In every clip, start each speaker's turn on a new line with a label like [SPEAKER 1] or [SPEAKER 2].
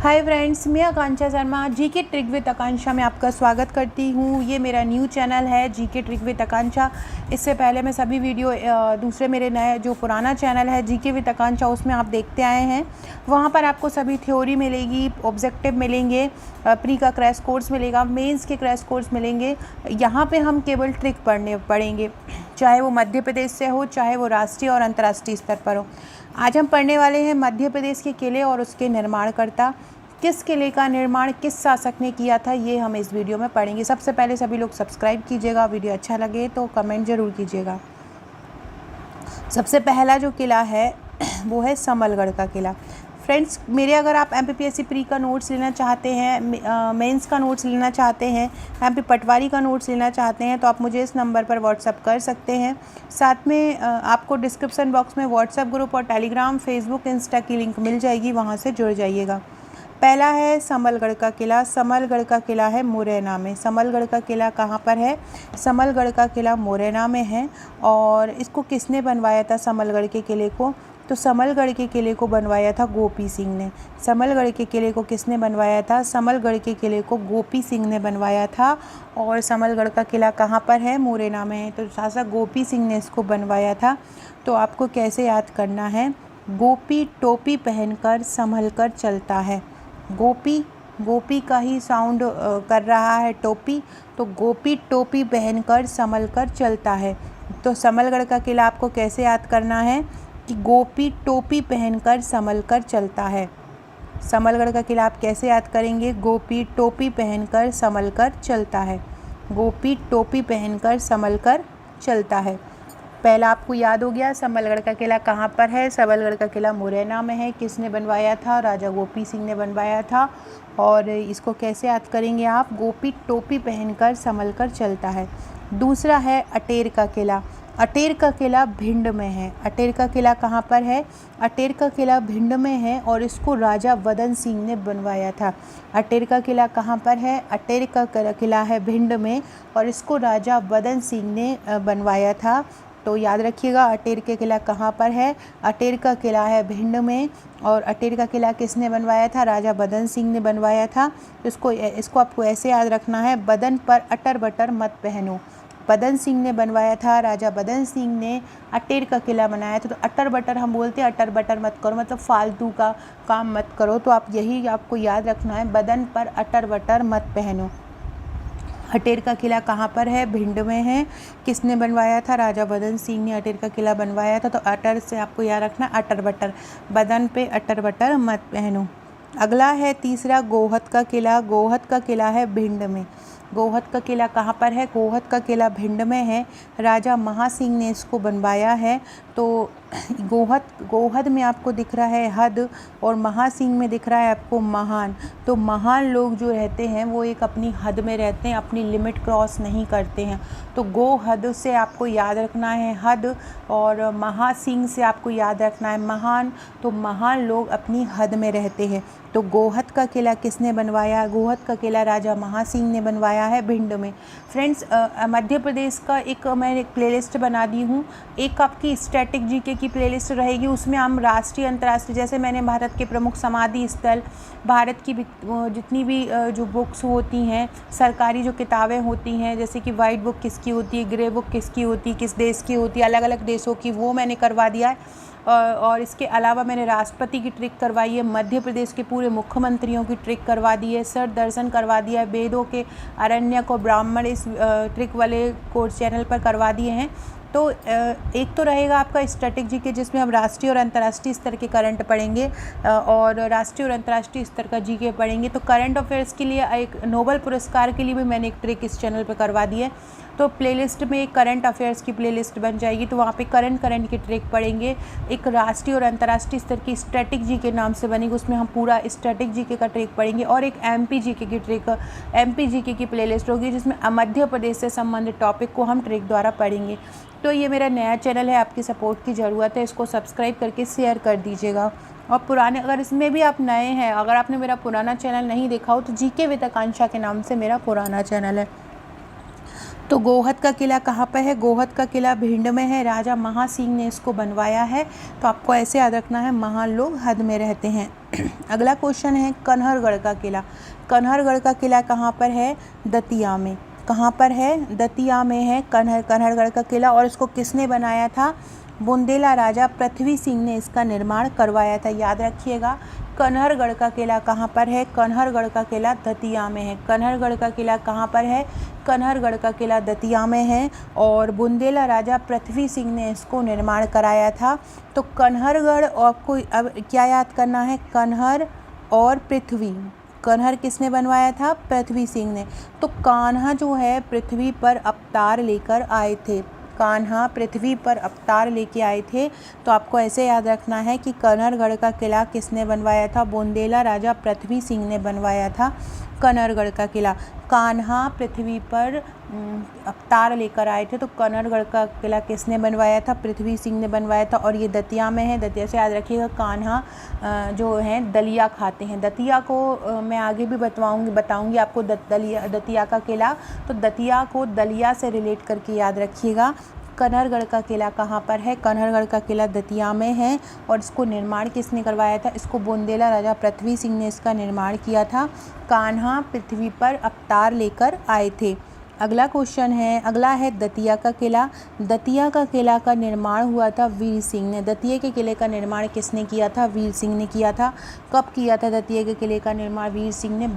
[SPEAKER 1] Hi friends, मैं आकांक्षा Sharma GK trick with आकांक्षा में आपका स्वागत करती हूँ। ये मेरा न्यू चैनल है जीके ट्रिक विद आकांक्षा। इससे पहले मैं सभी वीडियो दूसरे मेरे नए जो पुराना चैनल है जीके विद आकांक्षा उसमें आप देखते आए हैं। वहाँ पर आपको सभी थ्योरी मिलेगी, ऑब्जेक्टिव मिलेंगे, प्री का क्रैश कोर्स मिलेगा, मेंस के क्रैश कोर्स मिलेंगे। यहाँ पे हम केवल ट्रिक पढ़ेंगे, चाहे वो मध्य प्रदेश से हो, चाहे वो राष्ट्रीय और अंतर्राष्ट्रीय स्तर पर हो। आज हम पढ़ने वाले हैं मध्य प्रदेश के किले और उसके निर्माणकर्ता। किस किले का निर्माण किस शासक ने किया था, ये हम इस वीडियो में पढ़ेंगे। सबसे पहले सभी लोग सब्सक्राइब कीजिएगा, वीडियो अच्छा लगे तो कमेंट ज़रूर कीजिएगा। सबसे पहला जो किला है वो है समलगढ़ का किला। फ्रेंड्स मेरे, अगर आप एमपीपीएससी प्री का नोट्स लेना चाहते हैं, मेंस का नोट्स लेना चाहते हैं, एमपी पटवारी का नोट्स लेना चाहते हैं तो आप मुझे इस नंबर पर व्हाट्सअप कर सकते हैं। साथ में आपको डिस्क्रिप्शन बॉक्स में व्हाट्सअप ग्रुप और टेलीग्राम, फेसबुक, इंस्टा की लिंक मिल जाएगी, वहाँ से जुड़ जाइएगा। पहला है समलगढ़ का किला। समलगढ़ का किला है मुरैना में। समलगढ़ का किला कहाँ पर है? समलगढ़ का किला मुरैना में है। और इसको किसने बनवाया था समलगढ़ के किले को? तो समलगढ़ के किले को बनवाया था गोपी सिंह ने। समलगढ़ के किले को किसने बनवाया था? समलगढ़ के किले को गोपी सिंह ने बनवाया था। और समलगढ़ का किला कहाँ पर है? मुरैना में है। तो शासक गोपी सिंह ने इसको बनवाया था। तो आपको कैसे याद करना है? गोपी टोपी पहनकर संभल कर चलता है। गोपी का ही साउंड कर रहा है टोपी, तो गोपी टोपी पहनकर संभल कर चलता है। तो समलगढ़ का किला आपको कैसे याद करना है कि गोपी टोपी पहनकर संभल कर चलता है। समलगढ़ का किला आप कैसे याद करेंगे? गोपी टोपी पहनकर संभल कर चलता है। गोपी टोपी पहनकर संभल कर चलता है। पहला आपको याद हो गया। समलगढ़ का किला कहाँ पर है? समलगढ़ का किला मुरैना में है। किसने बनवाया था? राजा गोपी सिंह ने बनवाया था। और इसको कैसे याद करेंगे आप? गोपी टोपी पहनकर संभल कर चलता है। दूसरा है अटेर का किला। अटेर का किला भिंड में है। अटेर का किला कहाँ पर है? अटेर का किला भिंड में है और इसको राजा वदन सिंह ने बनवाया था। अटेर का किला कहाँ पर है? अटेर का किला है भिंड में और इसको राजा वदन सिंह ने बनवाया था। तो याद रखिएगा अटेर के किला कहाँ पर है? अटेर का किला है भिंड में और अटेर का किला किसने बनवाया था? राजा बदन सिंह ने बनवाया था। तो इसको आपको ऐसे याद रखना है, बदन पर अटर बटर मत पहनो। बदन सिंह ने बनवाया था, राजा बदन सिंह ने अटेर का किला बनाया था। तो अटर बटर हम बोलते हैं, अटर बटर मत करो मतलब फालतू का काम मत करो। तो आप यही आपको याद रखना है, बदन पर अटर बटर मत पहनो। अटेर का किला कहाँ पर है? भिंड में है। किसने बनवाया था? राजा बदन सिंह ने अटेर का किला बनवाया था। तो अटर से आपको याद रखना अटर बटर, बदन पे अटर बटर मत पहनो। अगला है तीसरा गोहद का किला। गोहद का किला है भिंड में। गोहद का किला कहाँ पर है? गोहद का किला भिंड में है। राजा महासिंह ने इसको बनवाया है। तो गोहद में आपको दिख रहा है हद और महासिंह में दिख रहा है आपको महान। तो महान लोग जो रहते हैं वो एक अपनी हद में रहते हैं, अपनी लिमिट क्रॉस नहीं करते हैं। तो गोहद से आपको याद रखना है हद और महासिंह से आपको याद रखना है महान। तो महान लोग अपनी हद में रहते हैं। तो गोहद का किला किसने बनवाया? गोहद का किला राजा महासिंह ने बनवाया है भिंड में। फ्रेंड्स मध्य प्रदेश का मैं एक प्लेलिस्ट बना दी हूँ। एक आपकी स्टैटिक जीके की प्लेलिस्ट रहेगी, उसमें हम राष्ट्रीय अंतर्राष्ट्रीय, जैसे मैंने भारत के प्रमुख समाधि स्थल, भारत की जितनी भी जो बुक्स होती हैं, सरकारी जो किताबें होती हैं, जैसे कि वाइट बुक किसकी होती है, ग्रे बुक किसकी होती है, किस देश की होती है, अलग अलग देशों की, वो मैंने करवा दिया है। और इसके अलावा मैंने राष्ट्रपति की ट्रिक करवाई है, मध्य प्रदेश के पूरे मुख्यमंत्रियों की ट्रिक करवा दी है, सर दर्शन करवा दिया है, वेदों के अरण्यक और ब्राह्मण इस ट्रिक वाले कोर्स चैनल पर करवा दिए हैं। तो एक तो रहेगा आपका स्टैटिक जीके जिसमें हम राष्ट्रीय और अंतर्राष्ट्रीय स्तर के करंट पढ़ेंगे और राष्ट्रीय और अंतर्राष्ट्रीय स्तर का जीके पढ़ेंगे। तो करंट अफेयर्स के लिए एक नोबेल पुरस्कार के लिए भी मैंने एक ट्रिक इस चैनल पर करवा दी है। तो प्लेलिस्ट में एक करंट अफेयर्स की प्लेलिस्ट बन जाएगी, तो वहाँ पे करंट की ट्रिक पढ़ेंगे। एक राष्ट्रीय और अंतर्राष्ट्रीय स्तर की स्टैटिक जीके नाम से बनेगी, उसमें हम पूरा स्टैटिक जीके का ट्रिक पढ़ेंगे। और एक एमपी जीके की ट्रिक, एमपी जीके की प्लेलिस्ट होगी जिसमें मध्य प्रदेश से संबंधित टॉपिक को हम ट्रिक द्वारा पढ़ेंगे। तो ये मेरा नया चैनल है, आपकी सपोर्ट की ज़रूरत है, इसको सब्सक्राइब करके शेयर कर दीजिएगा। और पुराने, अगर इसमें भी आप नए हैं, अगर आपने मेरा पुराना चैनल नहीं देखा हो तो जीके विद आकांक्षा के नाम से मेरा पुराना चैनल है। तो गोहद का किला कहाँ पर है? गोहद का किला भिंड में है। राजा महासिंह ने इसको बनवाया है। तो आपको ऐसे याद रखना है, महान लोग हद में रहते हैं। अगला क्वेश्चन है कन्हरगढ़ का किला। कन्हरगढ़ का किला कहाँ पर है? दतिया में। कहाँ पर है? दतिया में है कन्हरगढ़ का किला। और इसको किसने बनाया था? बुंदेला राजा पृथ्वी सिंह ने इसका निर्माण करवाया था। याद रखिएगा, कन्हरगढ़ का किला कहाँ पर है? कन्हरगढ़ का किला दतिया में है। कन्हरगढ़ का किला कहाँ पर है? कन्हरगढ़ का किला दतिया में है। और बुंदेला राजा पृथ्वी सिंह ने इसको निर्माण कराया था। तो कन्हरगढ़, आपको अब क्या याद करना है? कन्हर और पृथ्वी। कन्हर किसने बनवाया था? पृथ्वी सिंह ने। तो कान्हा जो है पृथ्वी पर अवतार लेकर आए थे। कान्हा पृथ्वी पर अवतार लेके आए थे। तो आपको ऐसे याद रखना है कि कन्हरगढ़ का किला किसने बनवाया था? बुंदेला राजा पृथ्वी सिंह ने बनवाया था कन्हरगढ़ का किला। कान्हा पृथ्वी पर अवतार लेकर आए थे। तो कन्हरगढ़ का किला किसने बनवाया था? पृथ्वी सिंह ने बनवाया था। और ये दतिया में है। दतिया से याद रखिएगा, कान्हा जो है दलिया खाते हैं। दतिया को मैं आगे भी बताऊंगी आपको दतिया का किला। तो दतिया को दलिया से रिलेट करके याद रखिएगा। कन्हरगढ़ का किला कहाँ पर है? कन्हरगढ़ का किला दतिया में है। और इसको निर्माण किसने करवाया था? इसको बुंदेला राजा पृथ्वी सिंह ने इसका निर्माण किया था। कान्हा पृथ्वी पर अवतार लेकर आए थे। अगला क्वेश्चन है, अगला है दतिया का किला। दतिया का किला का निर्माण हुआ था वीर सिंह ने। दतिया के किले का निर्माण किसने किया था? वीर सिंह ने किया था। कब किया था दतिया के किले का निर्माण? वीर सिंह ने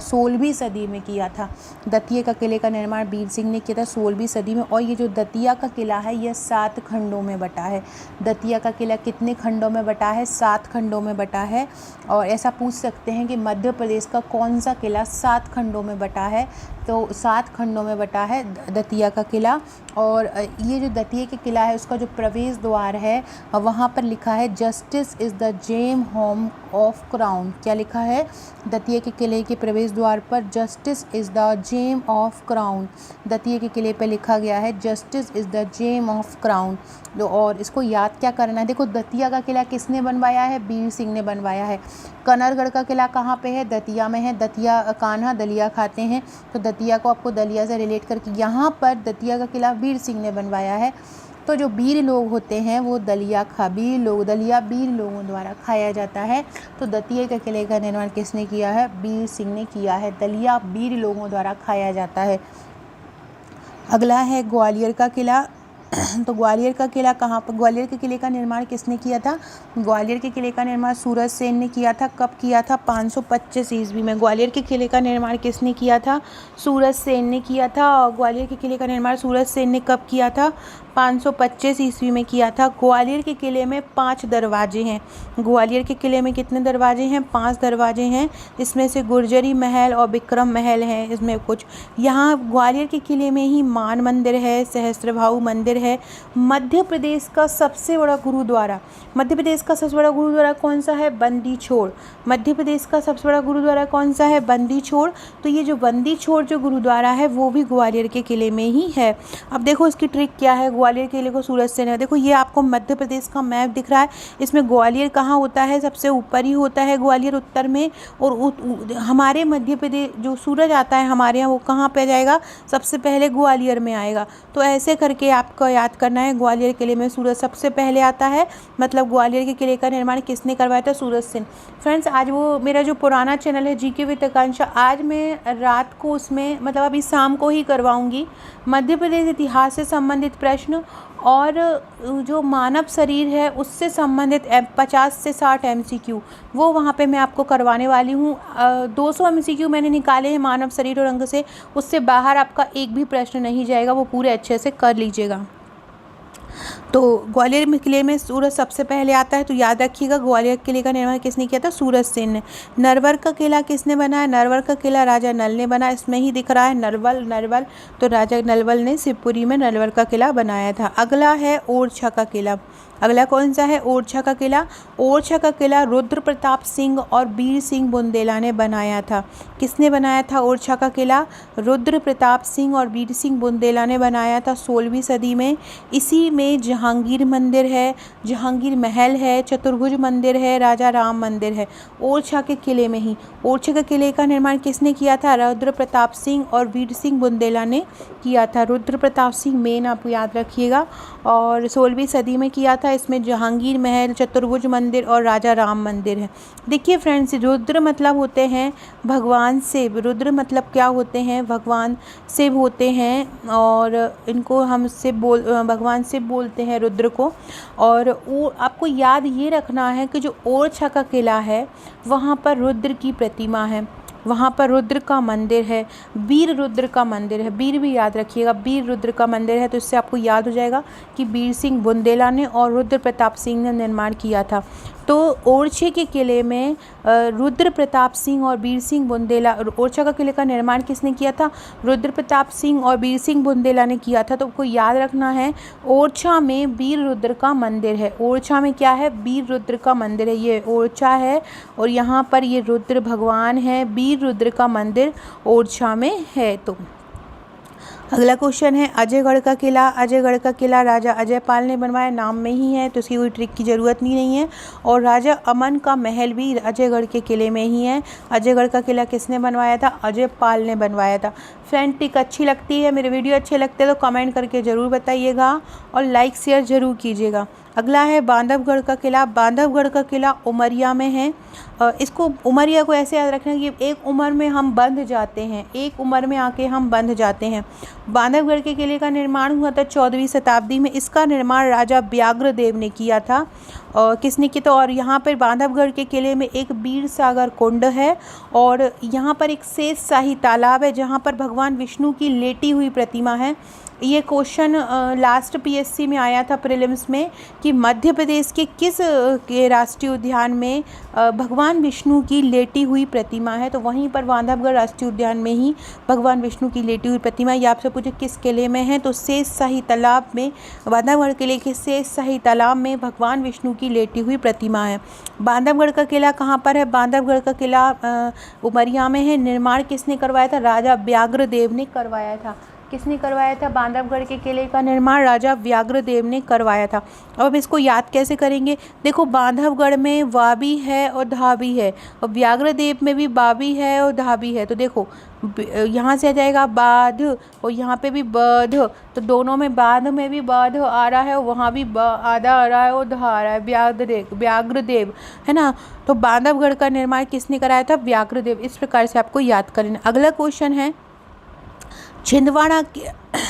[SPEAKER 1] 16वीं सदी में किया था। दतिया का किले का निर्माण वीर सिंह ने किया था 16वीं सदी में। और ये जो दतिया का किला है यह 7 खंडों में बटा है। दतिया का किला कितने खंडों में बटा है? 7 खंडों में बटा है। और ऐसा पूछ सकते हैं कि मध्य प्रदेश का कौन सा किला 7 खंडों में बटा है? तो 7 खंडों में बटा है दतिया का किला। और ये जो दतिया के किला है उसका जो प्रवेश द्वार है वहाँ पर लिखा है justice is the gem home of crown. क्या लिखा है? दतिया के किले के प्रवेश द्वार पर justice is the gem of crown. Datia के किले पर लिखा गया है justice is the gem of crown. और इसको याद क्या करना है? देखो, दतिया का किला किसने बनवाया है? वीर सिंह ने बनवाया है। कन्हरगढ़ का किला कहाँ पे है? दतिया में है। दतिया, कान्हा दलिया खाते हैं। तो दतिया को आपको दलिया से रिलेट करके यहाँ पर दतिया का किला वीर सिंह ने बनवाया है। तो जो वीर लोग होते हैं वो दलिया वीर लोगों द्वारा खाया जाता है। तो दतिया के किले का निर्माण किसने किया है? वीर सिंह ने किया है। दलिया वीर लोगों द्वारा खाया जाता है। अगला है ग्वालियर का किला। तो ग्वालियर का किला कहाँ पर? ग्वालियर के किले का निर्माण किसने किया था? ग्वालियर के किले का निर्माण सूरज सेन ने किया था। कब किया था? 525 ईस्वी में। ग्वालियर के किले का निर्माण किसने किया था? सूरज सेन ने किया था। और ग्वालियर के किले का निर्माण सूरज सेन ने कब किया था? 525 ईस्वी में किया था। ग्वालियर के किले में 5 दरवाजे हैं। ग्वालियर के किले में कितने दरवाजे हैं? 5 दरवाजे हैं। इसमें से गुर्जरी महल और विक्रम महल हैं। इसमें कुछ यहाँ ग्वालियर के किले में ही मान मंदिर है, सहस्त्रभाऊ मंदिर है। मध्य प्रदेश का सबसे बड़ा गुरुद्वारा, मध्य प्रदेश का सबसे बड़ा गुरुद्वारा कौन सा है? बंदी छोड़। मध्य प्रदेश का सबसे बड़ा गुरुद्वारा कौन सा है? बंदी छोड़। तो ये जो बंदी छोड़ जो गुरुद्वारा है वो भी ग्वालियर के किले में ही है। अब देखो इसकी ट्रिक क्या है। ग्वालियर किले को सूरज सेन, देखो ये आपको मध्य प्रदेश का मैप दिख रहा है। इसमें ग्वालियर कहाँ होता है? सबसे ऊपर ही होता है ग्वालियर, उत्तर में। और हमारे मध्य प्रदेश जो सूरज आता है हमारे यहाँ, वो कहाँ पे जाएगा? सबसे पहले ग्वालियर में आएगा। तो ऐसे करके आपको याद करना है। ग्वालियर किले में सूरज सबसे पहले आता है, मतलब ग्वालियर के किले का निर्माण किसने करवाया था? सूरज सेन। फ्रेंड्स, आज वो मेरा जो पुराना चैनल है जीके विद आकांक्षा, आज मैं रात को उसमें, मतलब अभी शाम को ही करवाऊंगी, मध्य प्रदेश इतिहास से संबंधित प्रश्न और जो मानव शरीर है उससे संबंधित 50 से 60 MCQ वो वहाँ पे मैं आपको करवाने वाली हूँ। 200 MCQ मैंने निकाले हैं मानव शरीर और अंग से। उससे बाहर आपका एक भी प्रश्न नहीं जाएगा, वो पूरे अच्छे से कर लीजिएगा। तो ग्वालियर में किले में सूरज सबसे पहले आता है। तो याद रखिएगा, ग्वालियर किले का निर्माण किसने किया था? सूरज सेन ने। नरवर का किला किसने बनाया? नरवर का किला राजा नल ने बनाया। इसमें ही दिख रहा है नरवल। तो राजा नलवल ने शिवपुरी में नरवर का किला बनाया था। अगला है ओरछा का किला। अगला कौन सा है? ओरछा का किला। ओरछा का किला रुद्र प्रताप सिंह और वीर सिंह बुंदेला ने बनाया था। किसने बनाया था ओरछा का किला? रुद्र प्रताप सिंह और वीर सिंह बुंदेला ने बनाया था 16वीं सदी में। इसी में जहांगीर मंदिर है, जहांगीर महल है, चतुर्भुज मंदिर है, राजा राम मंदिर है, ओरछा के किले में ही। ओरछा के किले का निर्माण किसने किया था? रुद्र प्रताप सिंह और वीर सिंह बुंदेला ने किया था। रुद्र प्रताप सिंह मेन आप याद रखिएगा, और 16वीं सदी में किया था। इसमें जहांगीर महल, चतुर्भुज मंदिर और राजा राम मंदिर है। देखिए फ्रेंड्स, रुद्र मतलब होते हैं भगवान शिव। रुद्र मतलब क्या होते हैं? भगवान शिव होते हैं, और इनको हम भगवान शिव बोलते हैं रुद्र को। और वो आपको याद ये रखना है कि जो ओरछा का किला है वहाँ पर रुद्र की प्रतिमा है, वहाँ पर रुद्र का मंदिर है, वीर रुद्र का मंदिर है। वीर भी याद रखिएगा, वीर रुद्र का मंदिर है, तो इससे आपको याद हो जाएगा कि वीर सिंह बुंदेला ने और रुद्र प्रताप सिंह ने निर्माण किया था। तो ओरछे के किले में रुद्र प्रताप सिंह और वीर सिंह बुंदेला, ओरछा का किले का निर्माण किसने किया था? रुद्र प्रताप सिंह और वीर सिंह बुंदेला ने किया था। तो आपको याद रखना है ओरछा में वीर रुद्र का मंदिर है। ओरछा में क्या है? वीर रुद्र का मंदिर है। ये ओरछा है और यहाँ पर ये रुद्र भगवान है, वीर रुद्र का मंदिर ओरछा में है। तो अगला क्वेश्चन है अजयगढ़ का किला। अजयगढ़ का किला राजा अजयपाल ने बनवाया, नाम में ही है तो उसकी कोई ट्रिक की ज़रूरत नहीं है। और राजा अमन का महल भी अजयगढ़ के किले में ही है। अजयगढ़ का किला किसने बनवाया था? अजयपाल ने बनवाया था। फ्रेंड, ट्रिक अच्छी लगती है, मेरे वीडियो अच्छे लगते हैं तो कमेंट करके ज़रूर बताइएगा और लाइक शेयर ज़रूर कीजिएगा। अगला है बांधवगढ़ का किला। बांधवगढ़ का किला उमरिया में है। इसको उमरिया को ऐसे याद रखना कि एक उम्र में हम बंध जाते हैं, एक उम्र में आके हम बंध जाते हैं। बांधवगढ़ के किले का निर्माण हुआ था 14वीं शताब्दी में। इसका निर्माण राजा व्याघ्रदेव ने किया था। किसने किया? तो और यहाँ पर बांधवगढ़ के किले में एक बीर सागर कुंड है और यहाँ पर एक शेषशाही तालाब है जहाँ पर भगवान विष्णु की लेटी हुई प्रतिमा है। ये क्वेश्चन लास्ट पीएससी में आया था प्रीलिम्स में कि मध्य प्रदेश के किस के राष्ट्रीय उद्यान में भगवान विष्णु की लेटी हुई प्रतिमा है? तो वहीं पर बांधवगढ़ राष्ट्रीय उद्यान में ही भगवान विष्णु की लेटी हुई प्रतिमा। ये आपसे पूछे किस किले में है? तो शेषशाही तालाब में, बांधवगढ़ किले के शेषशाही तालाब में भगवान विष्णु की लेटी हुई प्रतिमा है। बांधवगढ़ का किला कहाँ पर है? बांधवगढ़ का किला उमरिया में है। निर्माण किसने करवाया था? राजा व्याघ्रदेव ने करवाया था। किसने करवाया था? बांधवगढ़ के किले का निर्माण राजा व्याघ्रदेव ने करवाया था। अब इसको याद कैसे करेंगे? देखो, बांधवगढ़ में वा भी है और धा भी है, और व्याघ्रदेव में भी बा भी है और धा भी है। तो देखो, यहाँ से आ जाएगा बाध और यहाँ पे भी बध, तो दोनों में बाध में भी बाध आ रहा है और वहाँ भी आधा आ रहा है और धा आ रहा है, व्याघ्रदेव है ना। तो बांधवगढ़ का निर्माण किसने कराया था? व्याघ्रदेव। इस प्रकार से आपको याद कर लेना। अगला क्वेश्चन है छिंदवाड़ा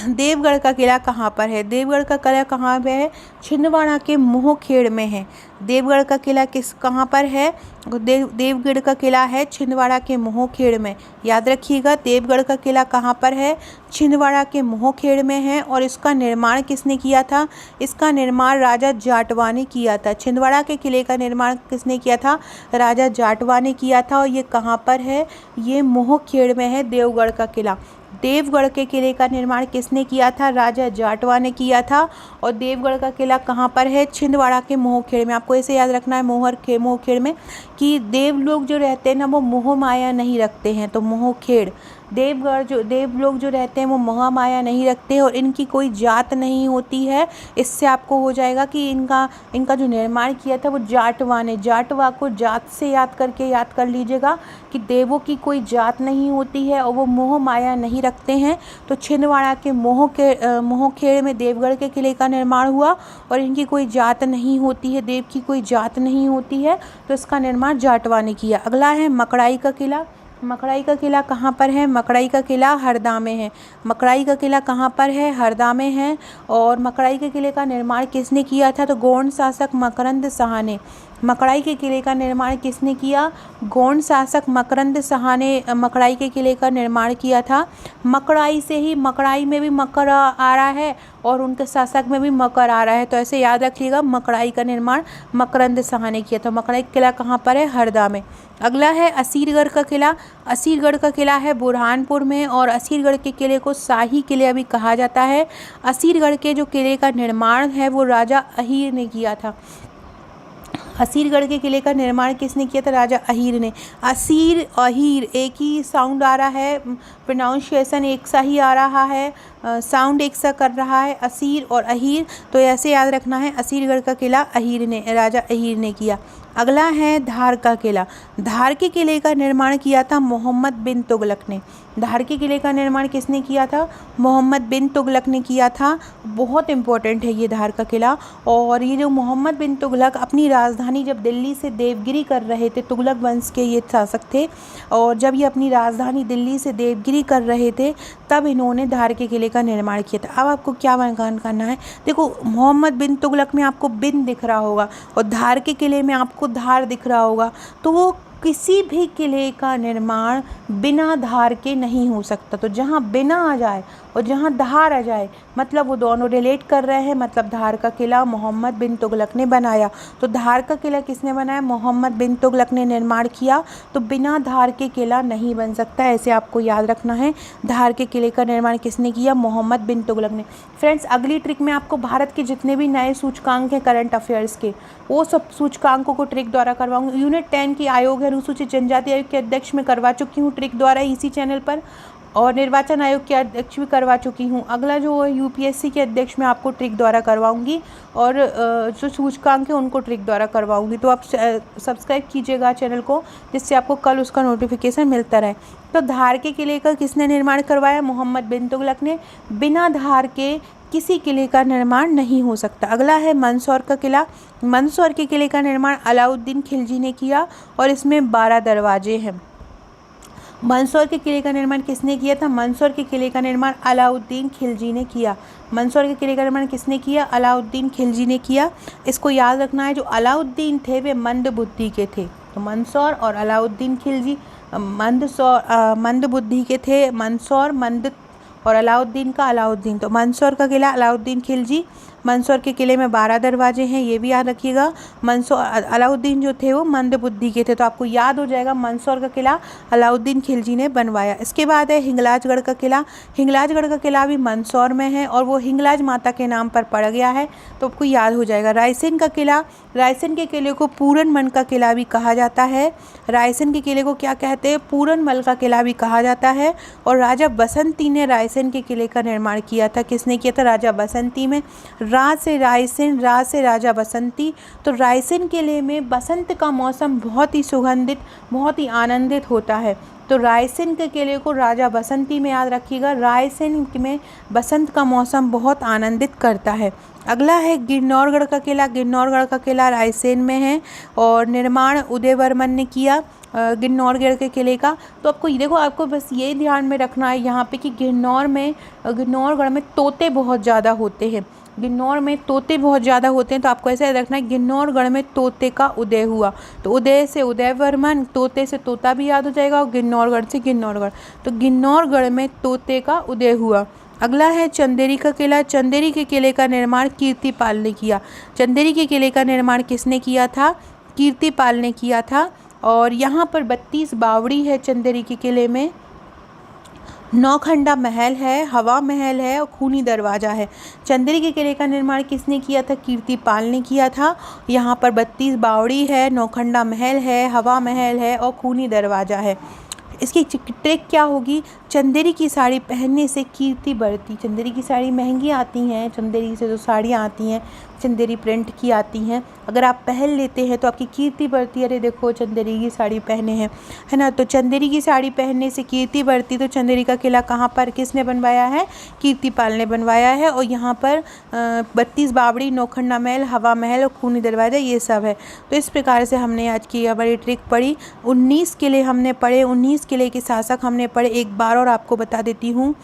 [SPEAKER 1] देवगढ़ का किला कहाँ पर है? देवगढ़ का किला कहाँ पे है? छिंदवाड़ा के मोहखेड़ में है। देवगढ़ का किला कहाँ पर है? देवगढ़ का किला है छिंदवाड़ा के मोहखेड़ में। याद रखिएगा, देवगढ़ का किला कहाँ पर है? छिंदवाड़ा के मोहखेड़ में है। और इसका निर्माण किसने किया था? इसका निर्माण राजा जाटवा ने किया था। छिंदवाड़ा के किले का निर्माण किसने किया था? राजा जाटवा ने किया था। और ये कहाँ पर है? ये मोहखेड़ में है देवगढ़ का किला। देवगढ़ के किले का निर्माण किसने किया था? राजा जाटवा ने किया था। और देवगढ़ का किला कहाँ पर है? छिंदवाड़ा के मोहखेड़ में। आपको ऐसे याद रखना है मोहखेड़ में कि देव लोग जो रहते हैं ना वो मोह माया नहीं रखते हैं। तो मोहखेड़ देव लोग जो रहते हैं वो मोह माया नहीं रखते हैं और इनकी कोई जात नहीं होती है। इससे आपको हो जाएगा कि इनका जो निर्माण किया था वो जाटवा ने। जाटवा को जात से याद कर लीजिएगा कि देवों की कोई जात नहीं होती है और वो मोह माया नहीं रखते हैं। तो छिंदवाड़ा के मोहखेड़ में देवगढ़ के किले का निर्माण हुआ और इनकी कोई जात नहीं होती है, देव की कोई जात नहीं होती है, तो इसका निर्माण जाटवा ने किया। अगला है मकड़ाई का किला। मकड़ाई का किला कहाँ पर है? मकड़ाई का किला हरदा में है। मकड़ाई का किला कहाँ पर है? हरदा में है। और मकड़ाई के किले का निर्माण किसने किया था? तो गोंड शासक मकरंद शाह ने। मकड़ाई के किले का निर्माण किसने किया? गोंड शासक मकरंद शाह ने मकड़ाई के किले का निर्माण किया था। मकड़ाई से ही, मकड़ाई में भी मकर आ रहा है और उनके शासक में भी मकर आ रहा है, तो ऐसे याद रखिएगा मकड़ाई का निर्माण मकरंद शाह ने किया था। मकड़ाई का किला कहाँ पर है? हरदा में। अगला है असीरगढ़ का किला। असीरगढ़ का किला है बुरहानपुर में और असीरगढ़ के किले को शाही किला भी कहा जाता है। असीरगढ़ के जो किले का निर्माण है वो राजा अहीर ने किया था। असीरगढ़ के किले का निर्माण किसने किया था? राजा अहीर ने। असीर अहीर एक ही साउंड आ रहा है, प्रोनाउंसिएशन एक सा ही आ रहा है, साउंड एक सा कर रहा है, असीर और अहीर, तो ऐसे याद रखना है। असीरगढ़ का किला अहीर ने, राजा अहीर ने किया। अगला है धार का किला। धार के किले का निर्माण किया था मोहम्मद बिन तुगलक ने। धार के किले का निर्माण किसने किया था? मोहम्मद बिन तुगलक ने किया था। बहुत इम्पोर्टेंट है ये धार का किला। और ये जो मोहम्मद बिन तुगलक अपनी राजधानी जब दिल्ली से देवगिरी कर रहे थे, तुगलक वंश के ये शासक थे, और जब ये अपनी राजधानी दिल्ली से देवगिरी कर रहे थे तब इन्होंने धार के किले का निर्माण किया था। अब आपको क्या करना है, देखो मोहम्मद बिन तुगलक में आपको बिन दिख रहा होगा और धार के किले में आपको धार दिख रहा होगा, तो वो किसी भी किले का निर्माण बिना धार के नहीं हो सकता। तो जहाँ बिना आ जाए और जहाँ धार आ जाए मतलब वो दोनों रिलेट कर रहे हैं, मतलब धार का किला मोहम्मद बिन तुगलक ने बनाया। तो धार का किला किसने बनाया? मोहम्मद बिन तुगलक ने निर्माण किया। तो बिना धार के किला नहीं बन सकता, ऐसे आपको याद रखना है। धार के किले का निर्माण किसने किया? मोहम्मद बिन तुगलक ने। फ्रेंड्स, अगली ट्रिक में आपको भारत के जितने भी नए सूचकांक हैं करंट अफेयर्स के, वो सब सूचकांकों को ट्रिक द्वारा करवाऊंगी। यूनिट 10 की आयोग है अनुसूचित जनजाति आयोग के अध्यक्ष में करवा चुकी हूँ ट्रिक द्वारा इसी चैनल पर, और निर्वाचन आयोग के अध्यक्ष भी करवा चुकी हूँ। अगला जो यूपीएससी के अध्यक्ष में आपको ट्रिक द्वारा करवाऊंगी, और जो सूचकांक है उनको ट्रिक द्वारा करवाऊंगी। तो आप सब्सक्राइब कीजिएगा चैनल को, जिससे आपको कल उसका नोटिफिकेशन मिलता रहे। तो धार के किले का किसने निर्माण करवाया? मोहम्मद बिन तुगलक ने। बिना धार के किसी किले का निर्माण नहीं हो सकता। अगला है मंदसौर का किला। मंदसौर के किले का निर्माण अलाउद्दीन खिलजी ने किया और इसमें 12 दरवाजे हैं। मंदसौर के किले का निर्माण किसने किया था? मंदसौर के किले का निर्माण अलाउद्दीन खिलजी ने किया। मंदसौर के किले का निर्माण किसने किया? अलाउद्दीन खिलजी ने किया। इसको याद रखना है, जो अलाउद्दीन थे वे मंद बुद्धि के थे। तो मंदसौर और अलाउद्दीन खिलजी मंद बुद्धि के थे। मंदसौर मंद और अलाउद्दीन का अलाउद्दीन, तो मंदसौर का किला अलाउद्दीन खिलजी। मंदसौर के किले में 12 दरवाजे हैं, ये भी याद रखिएगा। मंदसौर अलाउद्दीन जो थे वो मंद बुद्धि के थे, तो आपको याद हो जाएगा मंदसौर का किला अलाउद्दीन खिलजी ने बनवाया। इसके बाद है हिंगलाजगढ़ का किला। हिंगलाजगढ़ का किला भी मंदसौर में है और वो हिंगलाज माता के नाम पर पड़ गया है, तो आपको याद हो जाएगा। रायसेन का किला, रायसेन के किले को पूरनमल का किला भी कहा जाता है। रायसेन के किले को क्या कहते हैं? पूरनमल का किला भी कहा जाता है। और राजा बसंती ने रायसेन के किले का निर्माण किया था। किसने किया था? राजा बसंती में। राज से रायसेन, राज से राजा बसंती। तो रायसेन किले में बसंत का मौसम बहुत ही सुगंधित, बहुत ही आनंदित होता है। तो रायसेन के किले को राजा बसंती में याद रखिएगा। रायसेन में बसंत का मौसम बहुत आनंदित करता है। अगला है गिरनौरगढ़ का किला। गिरनौरगढ़ का किला रायसेन में है और निर्माण उदयवर्मन ने किया गिरनौरगढ़ के किले का। तो आपको देखो, आपको बस ये ध्यान में रखना है यहाँ पे कि गिरनौरगढ़ में तोते बहुत ज़्यादा होते हैं। गिरनौर में तोते बहुत ज़्यादा होते हैं, तो आपको ऐसे रखना है गिरनौरगढ़ में तोते का उदय हुआ। तो उदय से उदयवर्मन, तोते से तोता भी याद हो जाएगा, और गिरनौरगढ़ से गिरनौरगढ़, तो गिरनौरगढ़ में तोते का उदय हुआ। अगला है चंदेरी का किला। चंदेरी के किले का निर्माण कीर्तिपाल ने किया। चंदेरी के किले का निर्माण किसने किया था? कीर्तिपाल ने किया था। और यहाँ पर 32 बावड़ी है चंदेरी के किले में। नौखंडा महल है, हवा महल है और खूनी दरवाज़ा है। चंदेरी के किले का निर्माण किसने किया था? कीर्तिपाल ने किया था। यहाँ पर 32 बावड़ी है, नौखंडा महल है, हवा महल है और खूनी दरवाज़ा है। इसकी ट्रिक क्या होगी? चंदेरी की साड़ी पहनने से कीर्ति बढ़ती। चंदेरी की साड़ी महंगी आती हैं, चंदेरी से जो साड़ियाँ आती हैं चंदेरी प्रिंट की आती हैं, अगर आप पहन लेते हैं तो आपकी कीर्ति बढ़ती है। अरे देखो चंदेरी की साड़ी पहने हैं, है ना। तो चंदेरी की साड़ी पहनने से कीर्ति बढ़ती। तो चंदेरी का किला कहाँ पर किसने बनवाया है? कीर्तिपाल ने बनवाया है। और यहाँ पर 32 बावड़ी, नौखंडा महल, हवा महल और खूनी दरवाज़ा, ये सब है। तो इस प्रकार से हमने आज की हमारी ट्रिक पढ़ी। 19 किले हमने पढ़े, 19 किले के शासक हमने पढ़े। एक बार और आपको बता देती हूँ,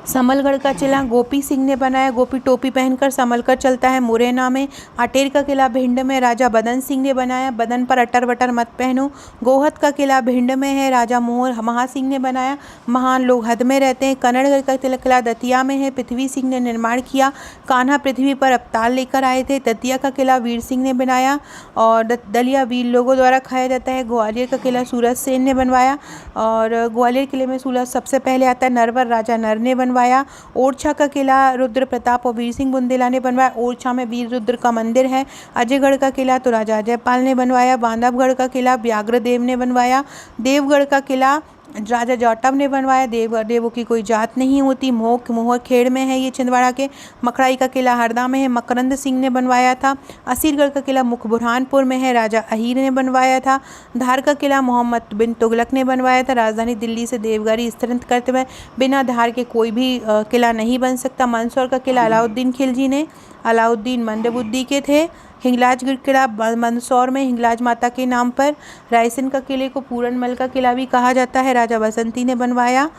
[SPEAKER 1] समलगढ़ का किला गोपी सिंह ने बनाया। गोपी टोपी पहनकर संभल कर चलता है मुरैना में। अटेर का किला भिंड में राजा बदन सिंह ने बनाया। बदन पर अटर बटर मत पहनो। गोहद का किला भिंड में है, राजा मोहर महासिंह ने बनाया। महान लोग हद में रहते हैं। कन्नड़गढ़ का किला दतिया में है, पृथ्वी सिंह ने निर्माण किया। कान्हा पृथ्वी पर अवतार लेकर आए थे। दतिया का किला वीर सिंह ने बनाया और दलिया वीर लोगों द्वारा खाया जाता है। ग्वालियर का किला सूरज सेन ने बनवाया और ग्वालियर किले में सूरज सबसे पहले आता है। नरवर राजा नर ने बनवाया। ओरछा का किला रुद्र प्रताप और वीर सिंह बुंदेला ने बनवाया। ओरछा में वीर रुद्र का मंदिर है। अजयगढ़ का किला तो राजा जयपाल ने बनवाया। बांधवगढ़ का किला व्याघ्रदेव ने बनवाया। देवगढ़ का किला राजा जाटव ने बनवाया। देवों की कोई जात नहीं होती। मोहर खेड़ में है ये छिंदवाड़ा के। मखराई का किला हरदा में है, मकरंद सिंह ने बनवाया था। असीरगढ़ का किला मुख बुरहानपुर में है, राजा अहीर ने बनवाया था। धार का किला मोहम्मद बिन तुगलक ने बनवाया था। राजधानी दिल्ली से देवगिरी स्थानांतरित करते हुए बिना धार के कोई भी किला नहीं बन सकता। मंदसौर का किला अलाउद्दीन खिलजी ने, अलाउद्दीन मंदबुद्दी के थे। हिंगलाज किला मंदसौर में हिंगलाज माता के नाम पर। रायसेन का किले को पूरनमल का किला भी कहा जाता है, राजा बसंती ने बनवाया।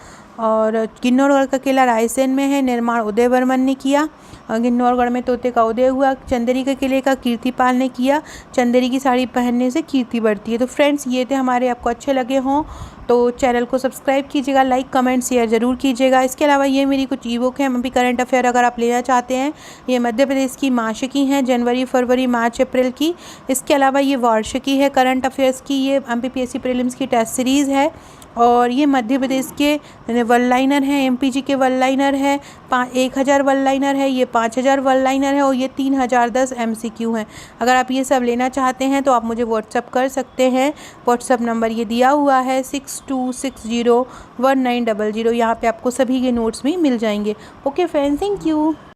[SPEAKER 1] और किन्नौरगढ़ का किला रायसेन में है, निर्माण उदयवर्मन ने किया। किन्नौरगढ़ में तोते का उदय हुआ। चंदेरी के किले का कीर्तिपाल ने किया। चंदेरी की साड़ी पहनने से कीर्ति बढ़ती है। तो फ्रेंड्स, ये थे हमारे, आपको अच्छे लगे हों तो चैनल को सब्सक्राइब कीजिएगा, लाइक कमेंट शेयर ज़रूर कीजिएगा। इसके अलावा ये मेरी कुछ ई बुक हैं, अभी करंट अफेयर अगर आप लेना चाहते हैं। ये मध्य प्रदेश की मासिकी हैं, जनवरी फरवरी मार्च अप्रैल की। इसके अलावा ये वार्षिकी है करंट अफेयर्स की। ये MPPSC प्रीलिम्स की टेस्ट सीरीज़ है और ये मध्य प्रदेश के वन लाइनर हैं। MPG के वन लाइनर है। 1000 वन लाइनर है, ये 5000 वन लाइनर है और ये 3010 MCQ हैं। अगर आप ये सब लेना चाहते हैं तो आप मुझे व्हाट्सअप कर सकते हैं। व्हाट्सअप नंबर ये दिया हुआ है 62601900। यहाँ पे आपको सभी के नोट्स भी मिल जाएंगे। Okay friends, thank you.